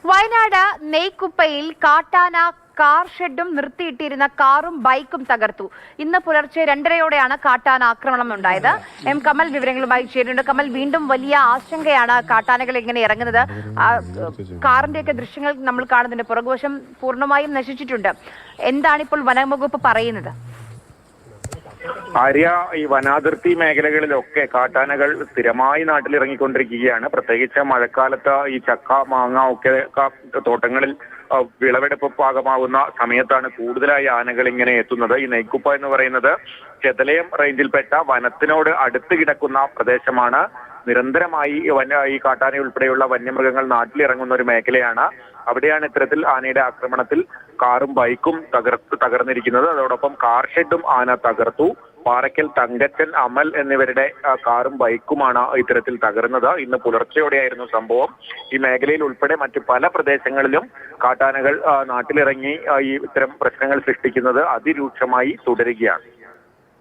വയനാട് നെയ്ക്കുപ്പയിൽ കാട്ടാന കാർ ഷെഡും നിർത്തിയിട്ടിരുന്ന കാറും ബൈക്കും തകർത്തു. ഇന്ന് പുലർച്ചെ 2:30-യോടെയാണ് കാട്ടാന ആക്രമണം ഉണ്ടായത്. എം കമൽ വിവരങ്ങളുമായി ചേരുന്നുണ്ട്. കമൽ, വീണ്ടും വലിയ ആശങ്കയാണ് കാട്ടാനകൾ ഇങ്ങനെ ഇറങ്ങുന്നത്. കാറിന്റെയൊക്കെ ദൃശ്യങ്ങൾ നമ്മൾ കാണുന്നുണ്ട്. പുറകുവശം പൂർണ്ണമായും നശിച്ചിട്ടുണ്ട്. എന്താണ് ഇപ്പോൾ വനംവകുപ്പ് പറയുന്നത്? ആര്യ, ഈ വനാതിർത്തി മേഖലകളിലൊക്കെ കാട്ടാനകൾ സ്ഥിരമായി നാട്ടിലിറങ്ങിക്കൊണ്ടിരിക്കുകയാണ്. പ്രത്യേകിച്ച് മഴക്കാലത്ത് ഈ ചക്ക, മാങ്ങ ഒക്കെ തോട്ടങ്ങളിൽ വിളവെടുപ്പ് പാകമാകുന്ന സമയത്താണ് കൂടുതലായി ആനകൾ ഇങ്ങനെ എത്തുന്നത്. ഈ നെയ്ക്കുപ്പ എന്ന് പറയുന്നത് ചെതലയം റേഞ്ചിൽപ്പെട്ട വനത്തിനോട് അടുത്ത് കിടക്കുന്ന പ്രദേശമാണ്. നിരന്തരമായി ഈ കാട്ടാന ഉൾപ്പെടെയുള്ള വന്യമൃഗങ്ങൾ നാട്ടിലിറങ്ങുന്ന ഒരു മേഖലയാണ്. അവിടെയാണ് ഇത്തരത്തിൽ ആനയുടെ ആക്രമണത്തിൽ കാറും ബൈക്കും തകർന്നിരിക്കുന്നത്. അതോടൊപ്പം കാർ ഷെഡും ആന തകർത്തു. പാറയ്ക്കൽ തങ്കച്ചൻ, അമൽ എന്നിവരുടെ കാറും ബൈക്കുമാണ് ഇത്തരത്തിൽ തകർന്നത്. ഇന്ന് പുലർച്ചെയോടെയായിരുന്നു സംഭവം. ഈ മേഖലയിൽ ഉൾപ്പെടെ മറ്റു പല പ്രദേശങ്ങളിലും കാട്ടാനകൾ നാട്ടിലിറങ്ങി ഈ ഇത്തരം പ്രശ്നങ്ങൾ സൃഷ്ടിക്കുന്നത് അതിരൂക്ഷമായി തുടരുകയാണ്.